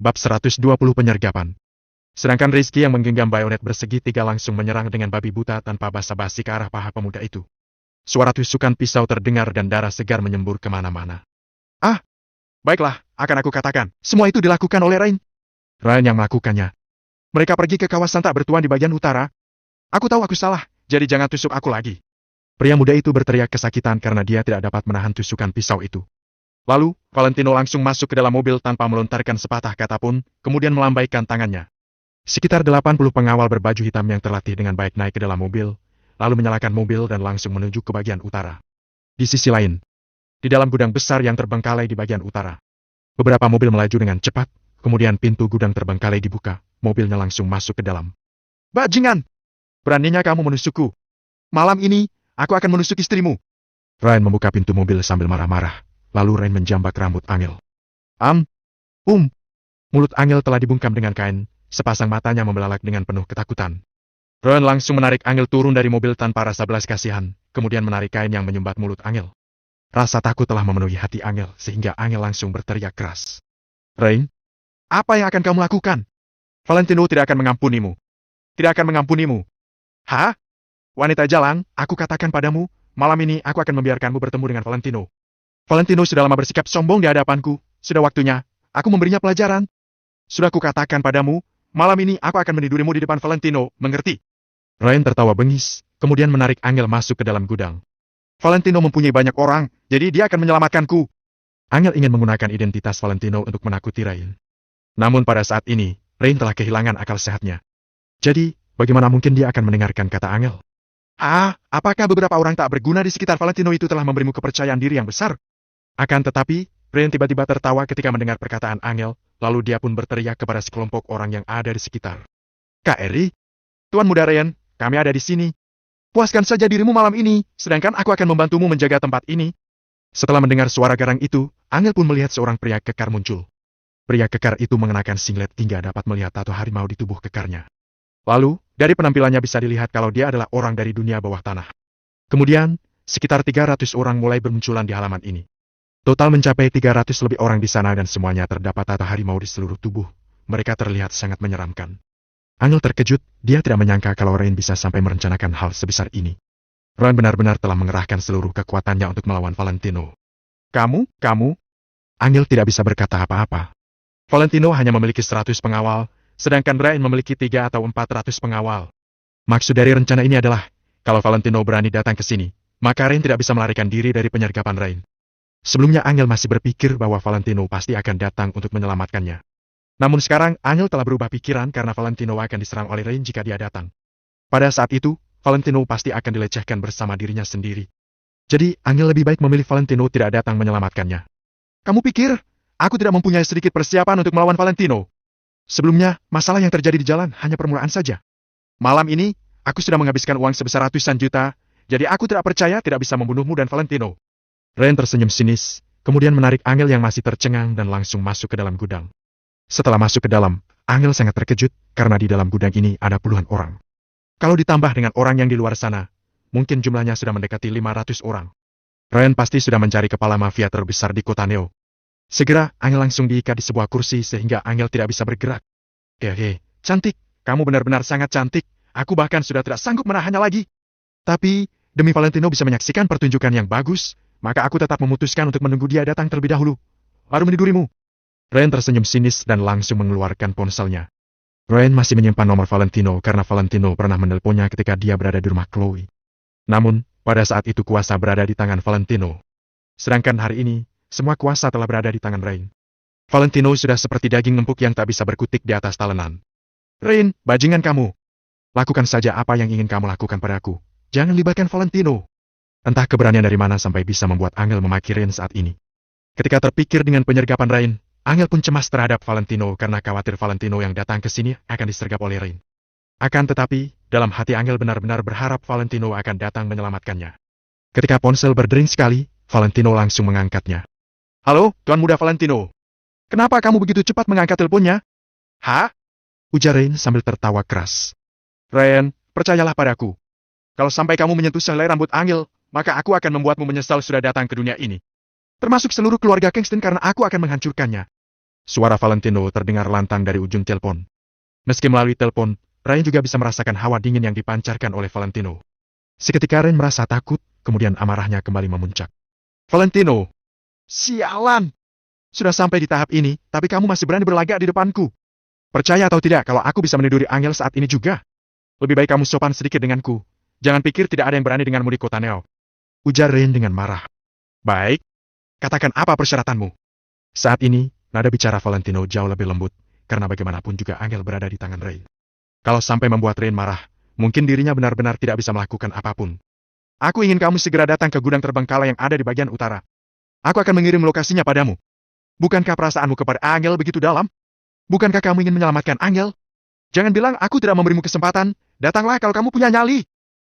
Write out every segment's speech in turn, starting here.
Bab 120 Penyergapan. Sedangkan Rizky yang menggenggam bayonet bersegi tiga langsung menyerang dengan babi buta tanpa basa-basi ke arah paha pemuda itu. Suara tusukan pisau terdengar dan darah segar menyembur kemana-mana. Ah, baiklah, akan aku katakan. Semua itu dilakukan oleh Rain. Rain yang melakukannya. Mereka pergi ke kawasan tak bertuan di bagian utara. Aku tahu aku salah, jadi jangan tusuk aku lagi. Pria muda itu berteriak kesakitan karena dia tidak dapat menahan tusukan pisau itu. Lalu, Valentino langsung masuk ke dalam mobil tanpa melontarkan sepatah kata pun, kemudian melambaikan tangannya. Sekitar 80 pengawal berbaju hitam yang terlatih dengan baik naik ke dalam mobil, lalu menyalakan mobil dan langsung menuju ke bagian utara. Di sisi lain, di dalam gudang besar yang terbengkalai di bagian utara, beberapa mobil melaju dengan cepat, kemudian pintu gudang terbengkalai dibuka, mobilnya langsung masuk ke dalam. Bajingan! Beraninya kamu menusukku. Malam ini, aku akan menusuk istrimu. Ryan membuka pintu mobil sambil marah-marah. Lalu Rain menjambak rambut Angel. Mulut Angel telah dibungkam dengan kain, sepasang matanya membelalak dengan penuh ketakutan. Rain langsung menarik Angel turun dari mobil tanpa rasa belas kasihan, kemudian menarik kain yang menyumbat mulut Angel. Rasa takut telah memenuhi hati Angel, sehingga Angel langsung berteriak keras. Rain, apa yang akan kamu lakukan? Valentino tidak akan mengampunimu. Tidak akan mengampunimu. Hah? Wanita jalang, aku katakan padamu, malam ini aku akan membiarkanmu bertemu dengan Valentino. Valentino sudah lama bersikap sombong di hadapanku, sudah waktunya, aku memberinya pelajaran. Sudah kukatakan padamu, malam ini aku akan menidurimu di depan Valentino, mengerti? Ryan tertawa bengis, kemudian menarik Angel masuk ke dalam gudang. Valentino mempunyai banyak orang, jadi dia akan menyelamatkanku. Angel ingin menggunakan identitas Valentino untuk menakuti Ryan. Namun pada saat ini, Ryan telah kehilangan akal sehatnya. Jadi, bagaimana mungkin dia akan mendengarkan kata Angel? Apakah beberapa orang tak berguna di sekitar Valentino itu telah memberimu kepercayaan diri yang besar? Akan tetapi, Ryan tiba-tiba tertawa ketika mendengar perkataan Angel, lalu dia pun berteriak kepada sekelompok orang yang ada di sekitar. Kak Eri, Tuan Muda Ryan, kami ada di sini. Puaskan saja dirimu malam ini, sedangkan aku akan membantumu menjaga tempat ini. Setelah mendengar suara garang itu, Angel pun melihat seorang pria kekar muncul. Pria kekar itu mengenakan singlet hingga dapat melihat tato harimau di tubuh kekarnya. Lalu, dari penampilannya bisa dilihat kalau dia adalah orang dari dunia bawah tanah. Kemudian, sekitar 300 orang mulai bermunculan di halaman ini. Total mencapai 300 lebih orang di sana dan semuanya terdapat tato harimau di seluruh tubuh. Mereka terlihat sangat menyeramkan. Angel terkejut, dia tidak menyangka kalau Rain bisa sampai merencanakan hal sebesar ini. Rain benar-benar telah mengerahkan seluruh kekuatannya untuk melawan Valentino. Kamu? Angel tidak bisa berkata apa-apa. Valentino hanya memiliki 100 pengawal, sedangkan Rain memiliki 3 atau 400 pengawal. Maksud dari rencana ini adalah, kalau Valentino berani datang ke sini, maka Rain tidak bisa melarikan diri dari penyergapan Rain. Sebelumnya Angel masih berpikir bahwa Valentino pasti akan datang untuk menyelamatkannya. Namun sekarang Angel telah berubah pikiran karena Valentino akan diserang oleh Rain jika dia datang. Pada saat itu, Valentino pasti akan dilecehkan bersama dirinya sendiri. Jadi, Angel lebih baik memilih Valentino tidak datang menyelamatkannya. Kamu pikir, aku tidak mempunyai sedikit persiapan untuk melawan Valentino? Sebelumnya, masalah yang terjadi di jalan hanya permulaan saja. Malam ini, aku sudah menghabiskan uang sebesar ratusan juta, jadi aku tidak percaya tidak bisa membunuhmu dan Valentino. Rain tersenyum sinis, kemudian menarik Angel yang masih tercengang dan langsung masuk ke dalam gudang. Setelah masuk ke dalam, Angel sangat terkejut karena di dalam gudang ini ada puluhan orang. Kalau ditambah dengan orang yang di luar sana, mungkin jumlahnya sudah mendekati 500 orang. Rain pasti sudah mencari kepala mafia terbesar di kota Neo. Segera, Angel langsung diikat di sebuah kursi sehingga Angel tidak bisa bergerak. Cantik, kamu benar-benar sangat cantik, aku bahkan sudah tidak sanggup menahannya lagi. Tapi, demi Valentino bisa menyaksikan pertunjukan yang bagus, maka aku tetap memutuskan untuk menunggu dia datang terlebih dahulu. Baru menidurimu. Rain tersenyum sinis dan langsung mengeluarkan ponselnya. Rain masih menyimpan nomor Valentino karena Valentino pernah menelponnya ketika dia berada di rumah Chloe. Namun, pada saat itu kuasa berada di tangan Valentino. Sedangkan hari ini, semua kuasa telah berada di tangan Rain. Valentino sudah seperti daging empuk yang tak bisa berkutik di atas talenan. Rain, bajingan kamu. Lakukan saja apa yang ingin kamu lakukan padaku. Jangan libatkan Valentino. Entah keberanian dari mana sampai bisa membuat Angel memaki Rain saat ini. Ketika terpikir dengan penyergapan Rain, Angel pun cemas terhadap Valentino karena khawatir Valentino yang datang ke sini akan disergap oleh Rain. Akan tetapi, dalam hati Angel benar-benar berharap Valentino akan datang menyelamatkannya. Ketika ponsel berdering sekali, Valentino langsung mengangkatnya. Halo, Tuan Muda Valentino. Kenapa kamu begitu cepat mengangkat teleponnya? Hah? Ujar Rain sambil tertawa keras. Rain, percayalah padaku. Kalau sampai kamu menyentuh sehelai rambut Angel, maka aku akan membuatmu menyesal sudah datang ke dunia ini. Termasuk seluruh keluarga Kingston karena aku akan menghancurkannya. Suara Valentino terdengar lantang dari ujung telepon. Meski melalui telepon, Rain juga bisa merasakan hawa dingin yang dipancarkan oleh Valentino. Seketika Rain merasa takut, kemudian amarahnya kembali memuncak. Valentino! Sialan! Sudah sampai di tahap ini, tapi kamu masih berani berlagak di depanku. Percaya atau tidak kalau aku bisa meniduri Angel saat ini juga? Lebih baik kamu sopan sedikit denganku. Jangan pikir tidak ada yang berani denganmu di kota Neo. Ujar Rain dengan marah. Baik. Katakan apa persyaratanmu? Saat ini, nada bicara Valentino jauh lebih lembut, karena bagaimanapun juga Angel berada di tangan Rain. Kalau sampai membuat Rain marah, mungkin dirinya benar-benar tidak bisa melakukan apapun. Aku ingin kamu segera datang ke gudang terbengkalai yang ada di bagian utara. Aku akan mengirim lokasinya padamu. Bukankah perasaanmu kepada Angel begitu dalam? Bukankah kamu ingin menyelamatkan Angel? Jangan bilang aku tidak memberimu kesempatan, datanglah kalau kamu punya nyali.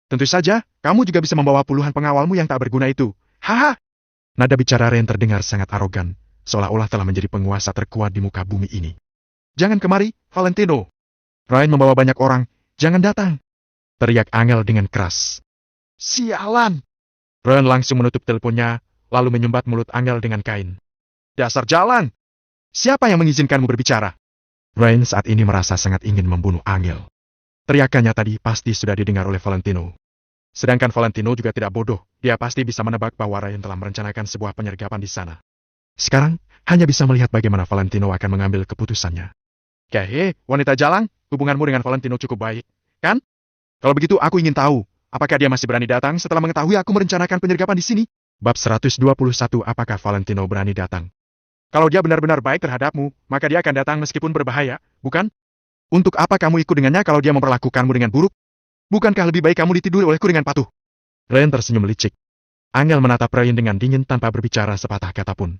Tentu saja, kamu juga bisa membawa puluhan pengawalmu yang tak berguna itu. Haha! Nada bicara Rain terdengar sangat arogan, seolah-olah telah menjadi penguasa terkuat di muka bumi ini. Jangan kemari, Valentino. Rain membawa banyak orang, jangan datang. Teriak Angel dengan keras. Sialan! Rain langsung menutup teleponnya, lalu menyumbat mulut Angel dengan kain. Dasar jalan! Siapa yang mengizinkanmu berbicara? Rain saat ini merasa sangat ingin membunuh Angel. Teriakannya tadi pasti sudah didengar oleh Valentino. Sedangkan Valentino juga tidak bodoh, dia pasti bisa menebak bahwa Rain telah merencanakan sebuah penyergapan di sana. Sekarang, hanya bisa melihat bagaimana Valentino akan mengambil keputusannya. Wanita jalang, hubunganmu dengan Valentino cukup baik, kan? Kalau begitu aku ingin tahu, apakah dia masih berani datang setelah mengetahui aku merencanakan penyergapan di sini? Bab 121 apakah Valentino berani datang? Kalau dia benar-benar baik terhadapmu, maka dia akan datang meskipun berbahaya, bukan? Untuk apa kamu ikut dengannya kalau dia memperlakukanmu dengan buruk? Bukankah lebih baik kamu ditiduri olehku dengan patuh? Rain tersenyum licik. Angel menatap Rain dengan dingin tanpa berbicara sepatah kata pun.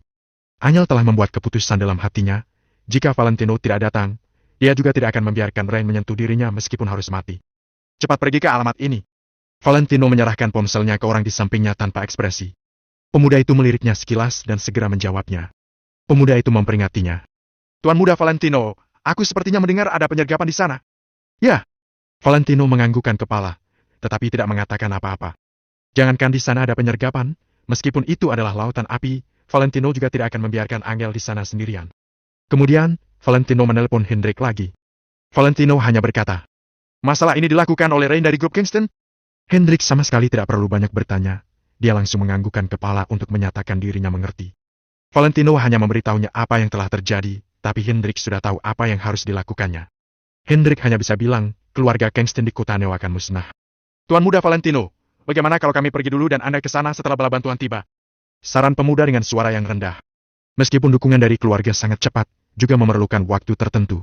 Angel telah membuat keputusan dalam hatinya, jika Valentino tidak datang, dia juga tidak akan membiarkan Rain menyentuh dirinya meskipun harus mati. Cepat pergi ke alamat ini. Valentino menyerahkan ponselnya ke orang di sampingnya tanpa ekspresi. Pemuda itu meliriknya sekilas dan segera menjawabnya. Pemuda itu memperingatnya. Tuan muda Valentino, aku sepertinya mendengar ada penyergapan di sana. Ya. Valentino menganggukkan kepala, tetapi tidak mengatakan apa-apa. Jangankan di sana ada penyergapan, meskipun itu adalah lautan api, Valentino juga tidak akan membiarkan Angel di sana sendirian. Kemudian, Valentino menelepon Hendrik lagi. Valentino hanya berkata, masalah ini dilakukan oleh Rain dari grup Kingston? Hendrik sama sekali tidak perlu banyak bertanya, dia langsung menganggukkan kepala untuk menyatakan dirinya mengerti. Valentino hanya memberitahunya apa yang telah terjadi, tapi Hendrik sudah tahu apa yang harus dilakukannya. Hendrik hanya bisa bilang, keluarga Kingston di kota Neo akan musnah. Tuan muda Valentino, bagaimana kalau kami pergi dulu dan Anda ke sana setelah bala bantuan tiba? Saran pemuda dengan suara yang rendah. Meskipun dukungan dari keluarga sangat cepat, juga memerlukan waktu tertentu.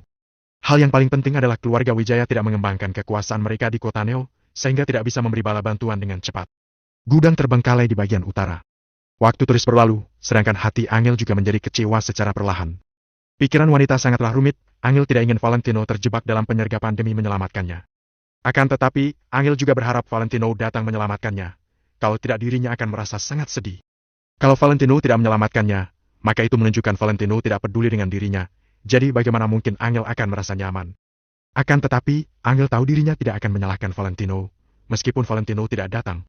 Hal yang paling penting adalah keluarga Wijaya tidak mengembangkan kekuasaan mereka di kota Neo, sehingga tidak bisa memberi bala bantuan dengan cepat. Gudang terbengkalai di bagian utara. Waktu terus berlalu, sedangkan hati Angel juga menjadi kecewa secara perlahan. Pikiran wanita sangatlah rumit, Angel tidak ingin Valentino terjebak dalam penyergapan demi menyelamatkannya. Akan tetapi, Angel juga berharap Valentino datang menyelamatkannya. Kalau tidak dirinya akan merasa sangat sedih. Kalau Valentino tidak menyelamatkannya, maka itu menunjukkan Valentino tidak peduli dengan dirinya. Jadi bagaimana mungkin Angel akan merasa nyaman? Akan tetapi, Angel tahu dirinya tidak akan menyalahkan Valentino, meskipun Valentino tidak datang.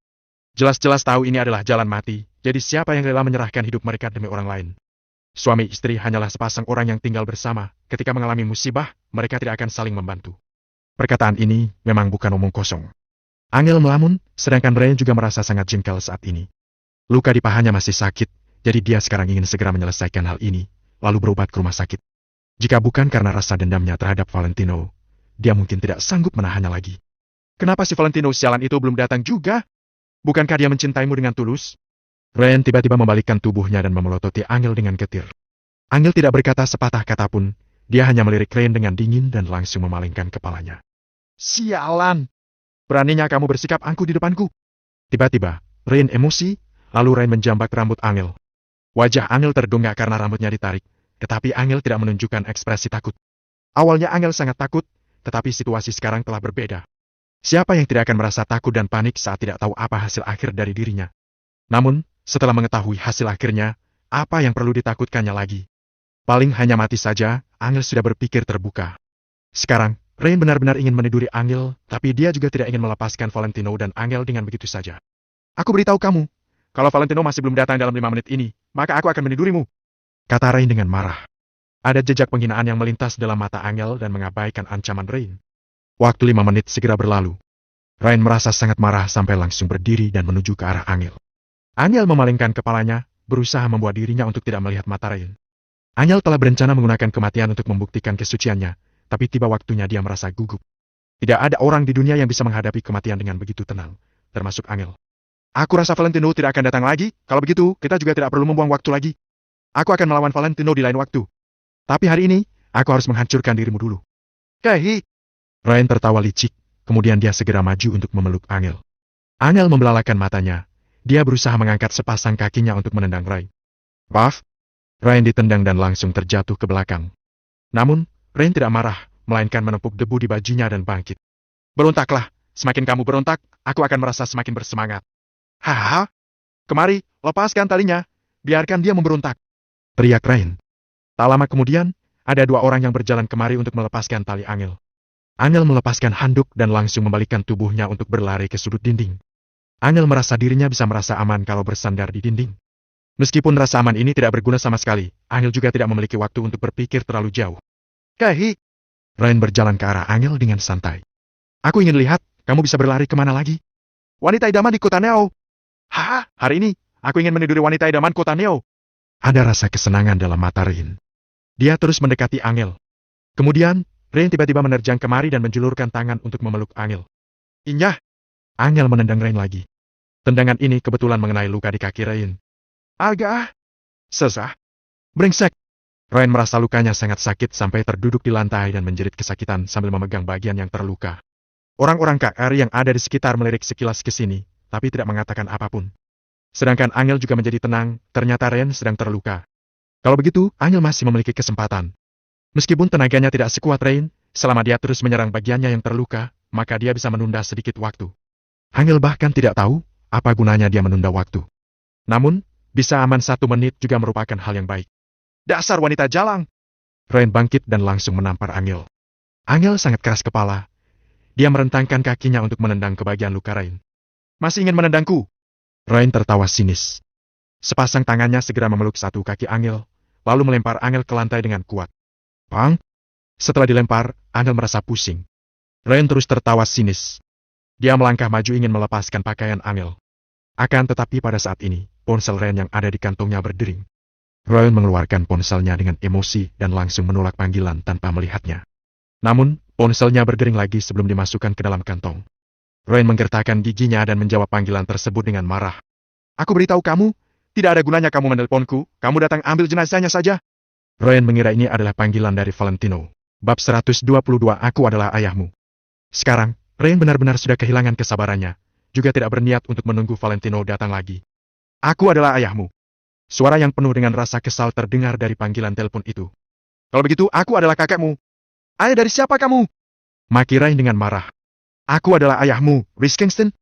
Jelas-jelas tahu ini adalah jalan mati, jadi siapa yang rela menyerahkan hidup mereka demi orang lain? Suami istri hanyalah sepasang orang yang tinggal bersama, ketika mengalami musibah, mereka tidak akan saling membantu. Perkataan ini memang bukan omong kosong. Angel melamun, sedangkan Rain juga merasa sangat jengkel saat ini. Luka di pahanya masih sakit, jadi dia sekarang ingin segera menyelesaikan hal ini, lalu berobat ke rumah sakit. Jika bukan karena rasa dendamnya terhadap Valentino, dia mungkin tidak sanggup menahannya lagi. Kenapa si Valentino sialan itu belum datang juga? Bukankah dia mencintaimu dengan tulus? Rain tiba-tiba membalikkan tubuhnya dan memelototi Angel dengan getir. Angel tidak berkata sepatah kata pun, dia hanya melirik Rain dengan dingin dan langsung memalingkan kepalanya. Sialan! Beraninya kamu bersikap angkuh di depanku. Tiba-tiba, Rain emosi, lalu Rain menjambak rambut Angel. Wajah Angel terdongak karena rambutnya ditarik, tetapi Angel tidak menunjukkan ekspresi takut. Awalnya Angel sangat takut, tetapi situasi sekarang telah berbeda. Siapa yang tidak akan merasa takut dan panik saat tidak tahu apa hasil akhir dari dirinya? Namun, setelah mengetahui hasil akhirnya, apa yang perlu ditakutkannya lagi? Paling hanya mati saja, Angel sudah berpikir terbuka. Sekarang, Rain benar-benar ingin meniduri Angel, tapi dia juga tidak ingin melepaskan Valentino dan Angel dengan begitu saja. Aku beritahu kamu, kalau Valentino masih belum datang dalam 5 menit ini, maka aku akan menidurimu, kata Rain dengan marah. Ada jejak penghinaan yang melintas dalam mata Angel dan mengabaikan ancaman Rain. Waktu 5 menit segera berlalu. Rain merasa sangat marah sampai langsung berdiri dan menuju ke arah Angel. Angel memalingkan kepalanya, berusaha membuat dirinya untuk tidak melihat mata Rain. Angel telah berencana menggunakan kematian untuk membuktikan kesuciannya, tapi tiba waktunya dia merasa gugup. Tidak ada orang di dunia yang bisa menghadapi kematian dengan begitu tenang, termasuk Angel. Aku rasa Valentino tidak akan datang lagi, kalau begitu kita juga tidak perlu membuang waktu lagi. Aku akan melawan Valentino di lain waktu. Tapi hari ini, aku harus menghancurkan dirimu dulu. Kehi! Rain tertawa licik, kemudian dia segera maju untuk memeluk Angel. Angel membelalakan matanya, dia berusaha mengangkat sepasang kakinya untuk menendang Rain. Paf! Rain ditendang dan langsung terjatuh ke belakang. Namun, Rain tidak marah, melainkan menepuk debu di bajunya dan bangkit. Berontaklah, semakin kamu berontak, aku akan merasa semakin bersemangat. Hahaha! Kemari, lepaskan talinya, biarkan dia memberontak. Teriak Rain. Tak lama kemudian, ada 2 orang yang berjalan kemari untuk melepaskan tali Angel. Angel melepaskan handuk dan langsung membalikkan tubuhnya untuk berlari ke sudut dinding. Angel merasa dirinya bisa merasa aman kalau bersandar di dinding. Meskipun rasa aman ini tidak berguna sama sekali, Angel juga tidak memiliki waktu untuk berpikir terlalu jauh. Kehi! Rain berjalan ke arah Angel dengan santai. Aku ingin lihat, kamu bisa berlari kemana lagi? Wanita idaman di kota Neo. Haha, hari ini, aku ingin meniduri wanita idaman kota Neo. Ada rasa kesenangan dalam mata Rain. Dia terus mendekati Angel. Kemudian, Rain tiba-tiba menerjang kemari dan menjulurkan tangan untuk memeluk Angel. Inyah! Angel menendang Rain lagi. Tendangan ini kebetulan mengenai luka di kaki Rain. Agak sesah. Brengsek! Rain merasa lukanya sangat sakit sampai terduduk di lantai dan menjerit kesakitan sambil memegang bagian yang terluka. Orang-orang KR yang ada di sekitar melirik sekilas ke sini, tapi tidak mengatakan apapun. Sedangkan Angel juga menjadi tenang, ternyata Rain sedang terluka. Kalau begitu, Angel masih memiliki kesempatan. Meskipun tenaganya tidak sekuat Rain, selama dia terus menyerang bagiannya yang terluka, maka dia bisa menunda sedikit waktu. Angel bahkan tidak tahu, apa gunanya dia menunda waktu. Namun, bisa aman 1 menit juga merupakan hal yang baik. Dasar wanita jalang! Rain bangkit dan langsung menampar Angel. Angel sangat keras kepala. Dia merentangkan kakinya untuk menendang ke bagian luka Rain. Masih ingin menendangku? Rain tertawa sinis. Sepasang tangannya segera memeluk satu kaki Angel, lalu melempar Angel ke lantai dengan kuat. Pang! Setelah dilempar, Angel merasa pusing. Rain terus tertawa sinis. Dia melangkah maju ingin melepaskan pakaian Angel. Akan tetapi pada saat ini, ponsel Rain yang ada di kantongnya berdering. Rain mengeluarkan ponselnya dengan emosi dan langsung menolak panggilan tanpa melihatnya. Namun, ponselnya berdering lagi sebelum dimasukkan ke dalam kantong. Rain menggertakkan giginya dan menjawab panggilan tersebut dengan marah. Aku beritahu kamu, tidak ada gunanya kamu menelponku, kamu datang ambil jenazahnya saja. Rain mengira ini adalah panggilan dari Valentino. Bab 122 Aku adalah ayahmu. Sekarang, Rain benar-benar sudah kehilangan kesabarannya, juga tidak berniat untuk menunggu Valentino datang lagi. Aku adalah ayahmu. Suara yang penuh dengan rasa kesal terdengar dari panggilan telepon itu. Kalau begitu, aku adalah kakakmu. Ayah dari siapa kamu? Maki Rain dengan marah. Aku adalah ayahmu, Rhys Kingston.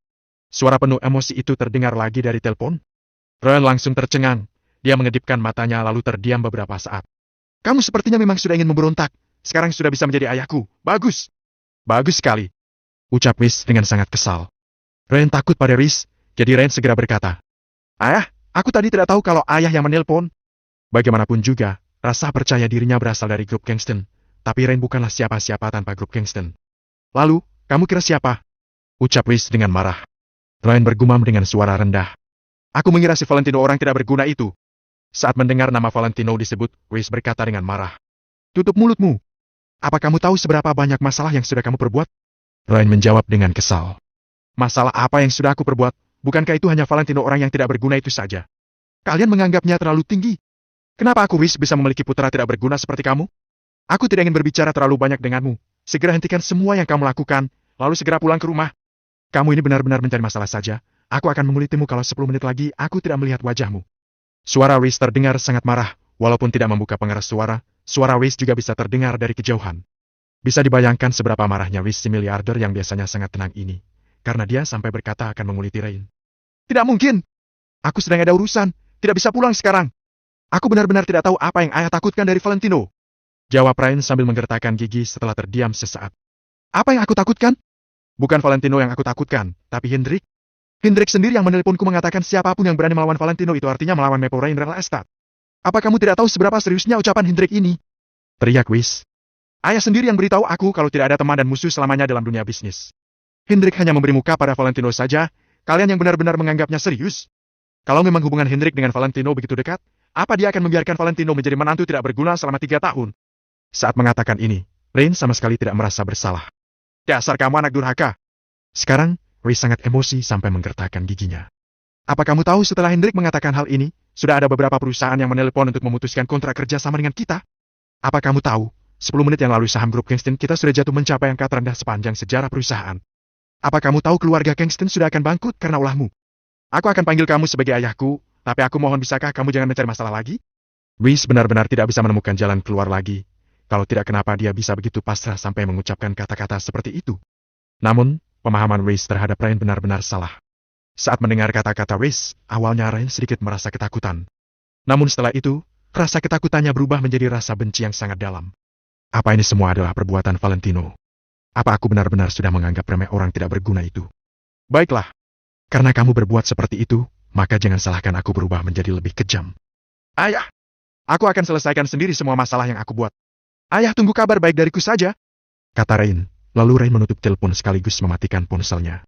Suara penuh emosi itu terdengar lagi dari telepon. Rain langsung tercengang. Dia mengedipkan matanya lalu terdiam beberapa saat. Kamu sepertinya memang sudah ingin memberontak. Sekarang sudah bisa menjadi ayahku. Bagus. Bagus sekali. Ucap Rhys dengan sangat kesal. Rain takut pada Rhys, jadi Rain segera berkata. Ayah, aku tadi tidak tahu kalau ayah yang menelpon. Bagaimanapun juga, rasa percaya dirinya berasal dari grup Kingston. Tapi Rain bukanlah siapa-siapa tanpa grup Kingston. Lalu, kamu kira siapa? Ucap Rhys dengan marah. Rain bergumam dengan suara rendah. Aku mengira si Valentino orang tidak berguna itu. Saat mendengar nama Valentino disebut, Rhys berkata dengan marah. Tutup mulutmu. Apa kamu tahu seberapa banyak masalah yang sudah kamu perbuat? Rain menjawab dengan kesal. Masalah apa yang sudah aku perbuat? Bukankah itu hanya Valentino orang yang tidak berguna itu saja? Kalian menganggapnya terlalu tinggi. Kenapa aku Rhys bisa memiliki putra tidak berguna seperti kamu? Aku tidak ingin berbicara terlalu banyak denganmu. Segera hentikan semua yang kamu lakukan, lalu segera pulang ke rumah. Kamu ini benar-benar mencari masalah saja. Aku akan mengulitimu kalau 10 menit lagi aku tidak melihat wajahmu. Suara Rhys terdengar sangat marah, walaupun tidak membuka pengeras suara, suara Rhys juga bisa terdengar dari kejauhan. Bisa dibayangkan seberapa marahnya Rhys si miliarder yang biasanya sangat tenang ini, karena dia sampai berkata akan menguliti Rain. Tidak mungkin! Aku sedang ada urusan, tidak bisa pulang sekarang. Aku benar-benar tidak tahu apa yang ayah takutkan dari Valentino. Jawab Rain sambil menggertakkan gigi setelah terdiam sesaat. Apa yang aku takutkan? Bukan Valentino yang aku takutkan, tapi Hendrik. Hendrik sendiri yang menelponku mengatakan siapapun yang berani melawan Valentino itu artinya melawan Maple Rain Real Estate. Apa kamu tidak tahu seberapa seriusnya ucapan Hendrik ini? Teriak Wish. Ayah sendiri yang beritahu aku kalau tidak ada teman dan musuh selamanya dalam dunia bisnis. Hendrik hanya memberi muka pada Valentino saja, kalian yang benar-benar menganggapnya serius. Kalau memang hubungan Hendrik dengan Valentino begitu dekat, apa dia akan membiarkan Valentino menjadi menantu tidak berguna selama 3 tahun? Saat mengatakan ini, Rain sama sekali tidak merasa bersalah. Dasar kamu anak durhaka. Sekarang, Wish sangat emosi sampai menggertakkan giginya. Apa kamu tahu setelah Hendrik mengatakan hal ini, sudah ada beberapa perusahaan yang menelepon untuk memutuskan kontrak kerja sama dengan kita? Apa kamu tahu, 10 menit yang lalu saham grup Kingston kita sudah jatuh mencapai angka terendah sepanjang sejarah perusahaan. Apa kamu tahu keluarga Kingston sudah akan bangkrut karena ulahmu? Aku akan panggil kamu sebagai ayahku, tapi aku mohon bisakah kamu jangan mencari masalah lagi? Wish benar-benar tidak bisa menemukan jalan keluar lagi. Kalau tidak kenapa dia bisa begitu pasrah sampai mengucapkan kata-kata seperti itu. Namun, pemahaman Wish terhadap Rain benar-benar salah. Saat mendengar kata-kata Wish, awalnya Rain sedikit merasa ketakutan. Namun setelah itu, rasa ketakutannya berubah menjadi rasa benci yang sangat dalam. Apa ini semua adalah perbuatan Valentino? Apa aku benar-benar sudah menganggap remeh orang tidak berguna itu? Baiklah. Karena kamu berbuat seperti itu, maka jangan salahkan aku berubah menjadi lebih kejam. Ayah! Aku akan selesaikan sendiri semua masalah yang aku buat. Ayah tunggu kabar baik dariku saja. Kata Rain, lalu Rain menutup telepon sekaligus mematikan ponselnya.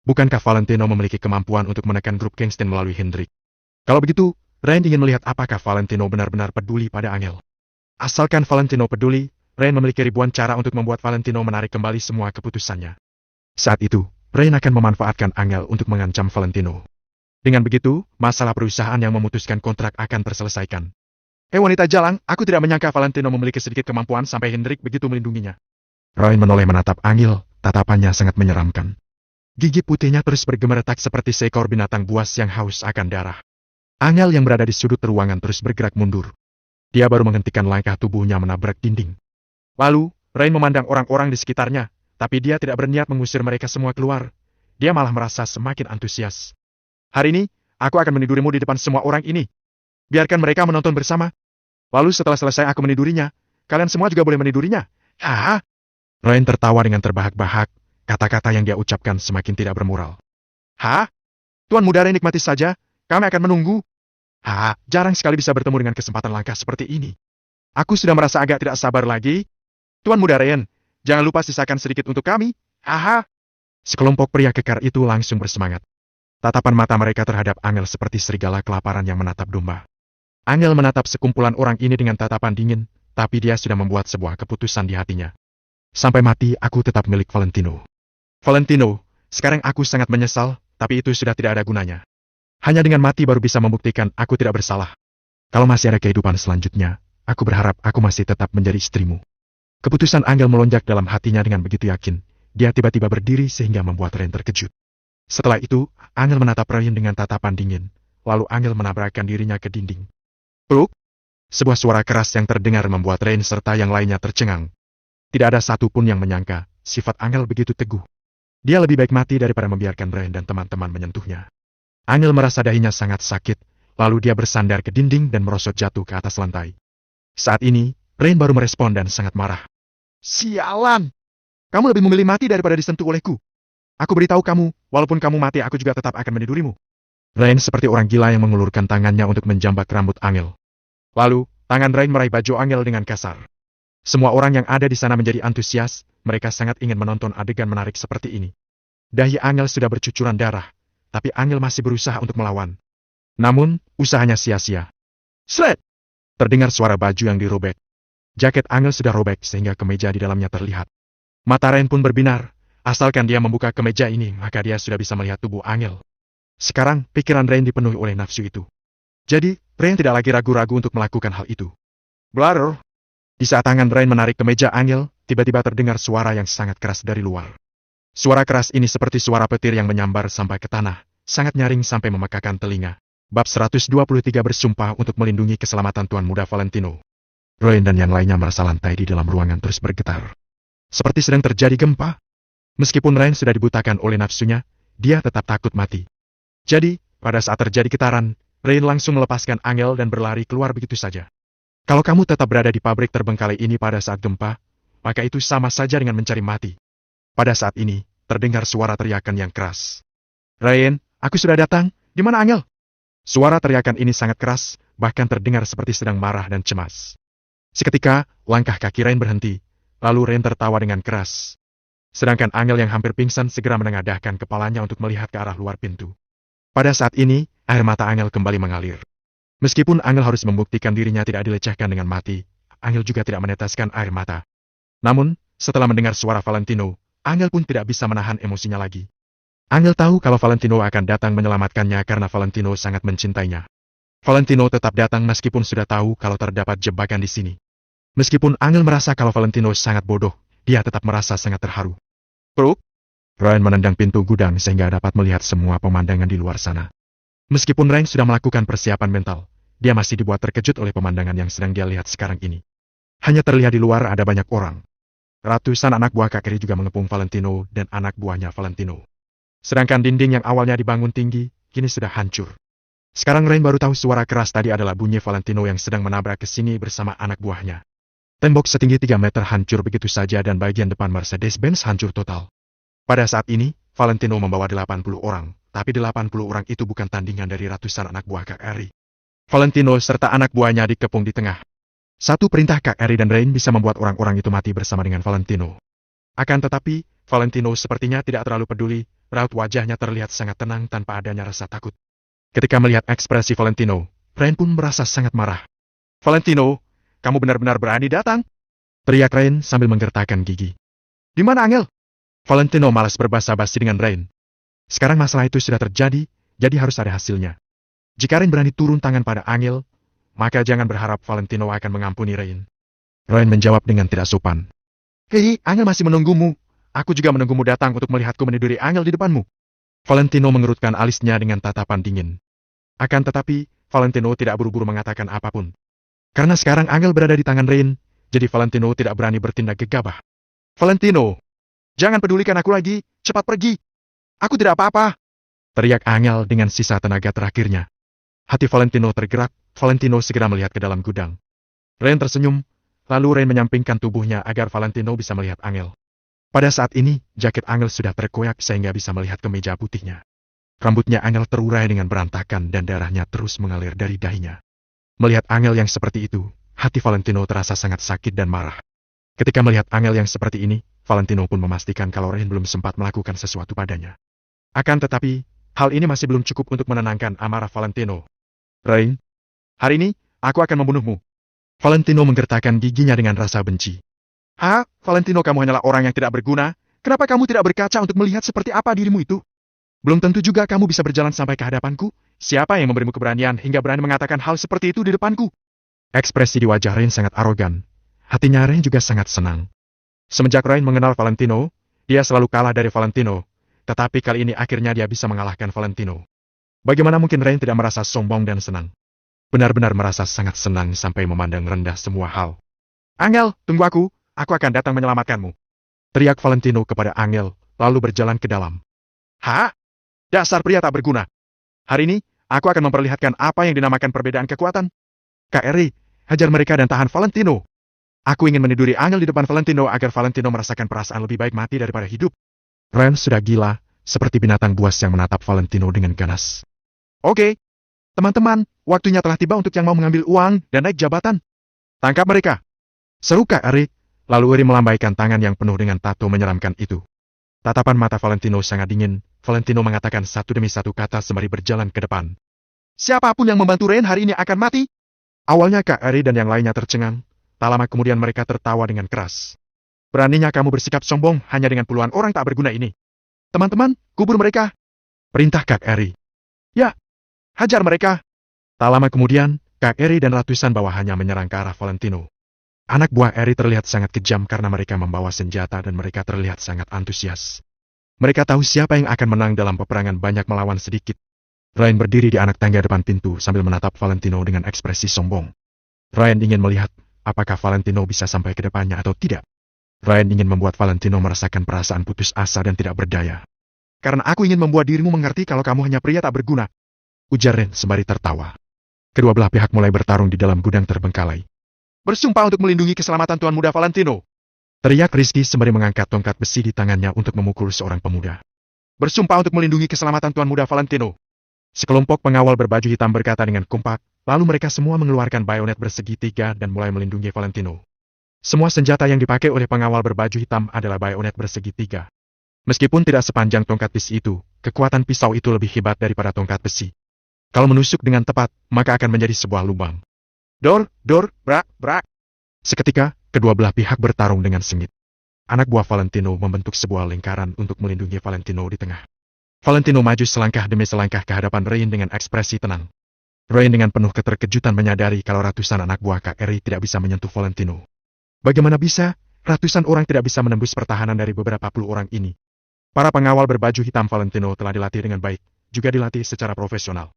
Bukankah Valentino memiliki kemampuan untuk menekan grup Kingston melalui Hendrik? Kalau begitu, Rain ingin melihat apakah Valentino benar-benar peduli pada Angel. Asalkan Valentino peduli, Rain memiliki ribuan cara untuk membuat Valentino menarik kembali semua keputusannya. Saat itu, Rain akan memanfaatkan Angel untuk mengancam Valentino. Dengan begitu, masalah perusahaan yang memutuskan kontrak akan terselesaikan. Wanita jalang, aku tidak menyangka Valentino memiliki sedikit kemampuan sampai Hendrik begitu melindunginya. Rain menoleh menatap Angel, tatapannya sangat menyeramkan. Gigi putihnya terus bergemeretak seperti seekor binatang buas yang haus akan darah. Angel yang berada di sudut ruangan terus bergerak mundur. Dia baru menghentikan langkah tubuhnya menabrak dinding. Lalu, Rain memandang orang-orang di sekitarnya, tapi dia tidak berniat mengusir mereka semua keluar. Dia malah merasa semakin antusias. Hari ini, aku akan menidurimu di depan semua orang ini. Biarkan mereka menonton bersama. Lalu setelah selesai aku menidurinya, kalian semua juga boleh menidurinya. Haha. Rain tertawa dengan terbahak-bahak, kata-kata yang dia ucapkan semakin tidak bermoral. Hah? Tuan muda Rain nikmati saja, kami akan menunggu. Jarang sekali bisa bertemu dengan kesempatan langka seperti ini. Aku sudah merasa agak tidak sabar lagi. Tuan muda Rain, jangan lupa sisakan sedikit untuk kami. Haha. Sekelompok pria kekar itu langsung bersemangat. Tatapan mata mereka terhadap Angel seperti serigala kelaparan yang menatap domba. Angel menatap sekumpulan orang ini dengan tatapan dingin, tapi dia sudah membuat sebuah keputusan di hatinya. Sampai mati aku tetap milik Valentino. Valentino, sekarang aku sangat menyesal, tapi itu sudah tidak ada gunanya. Hanya dengan mati baru bisa membuktikan aku tidak bersalah. Kalau masih ada kehidupan selanjutnya, aku berharap aku masih tetap menjadi istrimu. Keputusan Angel melonjak dalam hatinya dengan begitu yakin. Dia tiba-tiba berdiri sehingga membuat Rain terkejut. Setelah itu, Angel menatap Rain dengan tatapan dingin. Lalu Angel menabrakkan dirinya ke dinding. Pluk! Sebuah suara keras yang terdengar membuat Rain serta yang lainnya tercengang. Tidak ada satupun yang menyangka, sifat Angel begitu teguh. Dia lebih baik mati daripada membiarkan Rain dan teman-teman menyentuhnya. Angel merasa dahinya sangat sakit, lalu dia bersandar ke dinding dan merosot jatuh ke atas lantai. Saat ini, Rain baru merespon dan sangat marah. Sialan! Kamu lebih memilih mati daripada disentuh olehku. Aku beritahu kamu, walaupun kamu mati aku juga tetap akan menidurimu. Rain seperti orang gila yang mengulurkan tangannya untuk menjambak rambut Angel. Lalu, tangan Rain meraih baju Angel dengan kasar. Semua orang yang ada di sana menjadi antusias, mereka sangat ingin menonton adegan menarik seperti ini. Dahi Angel sudah bercucuran darah, tapi Angel masih berusaha untuk melawan. Namun, usahanya sia-sia. Slet! Terdengar suara baju yang dirobek. Jaket Angel sudah robek sehingga kemeja di dalamnya terlihat. Mata Rain pun berbinar, asalkan dia membuka kemeja ini maka dia sudah bisa melihat tubuh Angel. Sekarang, pikiran Rain dipenuhi oleh nafsu itu. Jadi, Rain tidak lagi ragu-ragu untuk melakukan hal itu. Bladder! Di saat tangan Rain menarik kemeja Angel, tiba-tiba terdengar suara yang sangat keras dari luar. Suara keras ini seperti suara petir yang menyambar sampai ke tanah, sangat nyaring sampai memekakan telinga. Bab 123 bersumpah untuk melindungi keselamatan Tuan Muda Valentino. Rain dan yang lainnya merasa lantai di dalam ruangan terus bergetar. Seperti sedang terjadi gempa. Meskipun Rain sudah dibutakan oleh nafsunya, dia tetap takut mati. Jadi, pada saat terjadi getaran, Rain langsung melepaskan Angel dan berlari keluar begitu saja. Kalau kamu tetap berada di pabrik terbengkalai ini pada saat gempa, maka itu sama saja dengan mencari mati. Pada saat ini, terdengar suara teriakan yang keras. Rain, aku sudah datang, di mana Angel? Suara teriakan ini sangat keras, bahkan terdengar seperti sedang marah dan cemas. Seketika, langkah kaki Rain berhenti, lalu Rain tertawa dengan keras. Sedangkan Angel yang hampir pingsan segera menengadahkan kepalanya untuk melihat ke arah luar pintu. Pada saat ini, air mata Angel kembali mengalir. Meskipun Angel harus membuktikan dirinya tidak dilecehkan dengan mati, Angel juga tidak meneteskan air mata. Namun, setelah mendengar suara Valentino, Angel pun tidak bisa menahan emosinya lagi. Angel tahu kalau Valentino akan datang menyelamatkannya karena Valentino sangat mencintainya. Valentino tetap datang meskipun sudah tahu kalau terdapat jebakan di sini. Meskipun Angel merasa kalau Valentino sangat bodoh, dia tetap merasa sangat terharu. Brooke? Ryan menendang pintu gudang sehingga dapat melihat semua pemandangan di luar sana. Meskipun Ryan sudah melakukan persiapan mental, dia masih dibuat terkejut oleh pemandangan yang sedang dia lihat sekarang ini. Hanya terlihat di luar ada banyak orang. Ratusan anak buah Kak Eri juga mengepung Valentino dan anak buahnya Valentino. Sedangkan dinding yang awalnya dibangun tinggi, kini sudah hancur. Sekarang Rain baru tahu suara keras tadi adalah bunyi Valentino yang sedang menabrak ke sini bersama anak buahnya. Tembok setinggi 3 meter hancur begitu saja dan bagian depan Mercedes-Benz hancur total. Pada saat ini, Valentino membawa 80 orang, tapi 80 orang itu bukan tandingan dari ratusan anak buah Kak Eri. Valentino serta anak buahnya dikepung di tengah. Satu perintah Kak Eri dan Rain bisa membuat orang-orang itu mati bersama dengan Valentino. Akan tetapi, Valentino sepertinya tidak terlalu peduli. Raut wajahnya terlihat sangat tenang tanpa adanya rasa takut. Ketika melihat ekspresi Valentino, Rain pun merasa sangat marah. Valentino, kamu benar-benar berani datang? Teriak Rain sambil menggertakkan gigi. Di mana Angel? Valentino malas berbasa-basi dengan Rain. Sekarang masalah itu sudah terjadi, jadi harus ada hasilnya. Jika Rain berani turun tangan pada Angel, maka jangan berharap Valentino akan mengampuni Rain. Rain menjawab dengan tidak sopan. Hei, Angel masih menunggumu. Aku juga menunggumu datang untuk melihatku meniduri Angel di depanmu. Valentino mengerutkan alisnya dengan tatapan dingin. Akan tetapi, Valentino tidak buru-buru mengatakan apapun. Karena sekarang Angel berada di tangan Rain, jadi Valentino tidak berani bertindak gegabah. Valentino, jangan pedulikan aku lagi, cepat pergi. Aku tidak apa-apa. Teriak Angel dengan sisa tenaga terakhirnya. Hati Valentino tergerak, Valentino segera melihat ke dalam gudang. Rain tersenyum, lalu Rain menyampingkan tubuhnya agar Valentino bisa melihat Angel. Pada saat ini, jaket Angel sudah terkoyak sehingga bisa melihat kemeja putihnya. Rambutnya Angel terurai dengan berantakan dan darahnya terus mengalir dari dahinya. Melihat Angel yang seperti itu, hati Valentino terasa sangat sakit dan marah. Ketika melihat Angel yang seperti ini, Valentino pun memastikan kalau Rain belum sempat melakukan sesuatu padanya. Akan tetapi, hal ini masih belum cukup untuk menenangkan amarah Valentino. Rain, hari ini, aku akan membunuhmu. Valentino menggertakkan giginya dengan rasa benci. Valentino, kamu hanyalah orang yang tidak berguna. Kenapa kamu tidak berkaca untuk melihat seperti apa dirimu itu? Belum tentu juga kamu bisa berjalan sampai ke hadapanku. Siapa yang memberimu keberanian hingga berani mengatakan hal seperti itu di depanku? Ekspresi di wajah Rain sangat arogan. Hatinya Rain juga sangat senang. Semenjak Rain mengenal Valentino, dia selalu kalah dari Valentino. Tetapi kali ini akhirnya dia bisa mengalahkan Valentino. Bagaimana mungkin Rain tidak merasa sombong dan senang? Benar-benar merasa sangat senang sampai memandang rendah semua hal. Angel, tunggu aku. Aku akan datang menyelamatkanmu. Teriak Valentino kepada Angel, lalu berjalan ke dalam. Dasar pria tak berguna. Hari ini, aku akan memperlihatkan apa yang dinamakan perbedaan kekuatan. Kak Eri, hajar mereka dan tahan Valentino. Aku ingin meniduri Angel di depan Valentino agar Valentino merasakan perasaan lebih baik mati daripada hidup. Rain sudah gila, seperti binatang buas yang menatap Valentino dengan ganas. Oke, teman-teman, waktunya telah tiba untuk yang mau mengambil uang dan naik jabatan. Tangkap mereka. Seru Kak Eri. Lalu Eri melambaikan tangan yang penuh dengan tato menyeramkan itu. Tatapan mata Valentino sangat dingin. Valentino mengatakan satu demi satu kata sembari berjalan ke depan. Siapapun yang membantu Rain hari ini akan mati. Awalnya Kak Eri dan yang lainnya tercengang. Tak lama kemudian mereka tertawa dengan keras. Beraninya kamu bersikap sombong hanya dengan puluhan orang tak berguna ini. Teman-teman, kubur mereka. Perintah Kak Eri. Ya, hajar mereka. Tak lama kemudian, Kak Eri dan ratusan bawahannya menyerang ke arah Valentino. Anak buah Eri terlihat sangat kejam karena mereka membawa senjata dan mereka terlihat sangat antusias. Mereka tahu siapa yang akan menang dalam peperangan banyak melawan sedikit. Ryan berdiri di anak tangga depan pintu sambil menatap Valentino dengan ekspresi sombong. Ryan ingin melihat apakah Valentino bisa sampai ke depannya atau tidak. Ryan ingin membuat Valentino merasakan perasaan putus asa dan tidak berdaya. Karena aku ingin membuat dirimu mengerti kalau kamu hanya pria tak berguna. Ujar Ryan sembari tertawa. Kedua belah pihak mulai bertarung di dalam gudang terbengkalai. Bersumpah untuk melindungi keselamatan Tuan Muda Valentino. Teriak Rizky sembari mengangkat tongkat besi di tangannya untuk memukul seorang pemuda. Bersumpah untuk melindungi keselamatan Tuan Muda Valentino. Sekelompok pengawal berbaju hitam berkata dengan kompak, Lalu mereka semua mengeluarkan bayonet bersegi tiga dan mulai melindungi Valentino. Semua senjata yang dipakai oleh pengawal berbaju hitam adalah bayonet bersegi tiga. Meskipun tidak sepanjang tongkat besi itu, kekuatan pisau itu lebih hebat daripada tongkat besi. Kalau menusuk dengan tepat, maka akan menjadi sebuah lubang. Dor, brak, brak. Seketika, kedua belah pihak bertarung dengan sengit. Anak buah Valentino membentuk sebuah lingkaran untuk melindungi Valentino di tengah. Valentino maju selangkah demi selangkah ke hadapan Rain dengan ekspresi tenang. Rain dengan penuh keterkejutan menyadari kalau ratusan anak buah Kak Eri tidak bisa menyentuh Valentino. Bagaimana bisa? Ratusan orang tidak bisa menembus pertahanan dari beberapa puluh orang ini. Para pengawal berbaju hitam Valentino telah dilatih dengan baik, juga dilatih secara profesional.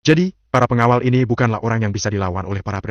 Jadi, para pengawal ini bukanlah orang yang bisa dilawan oleh para preman.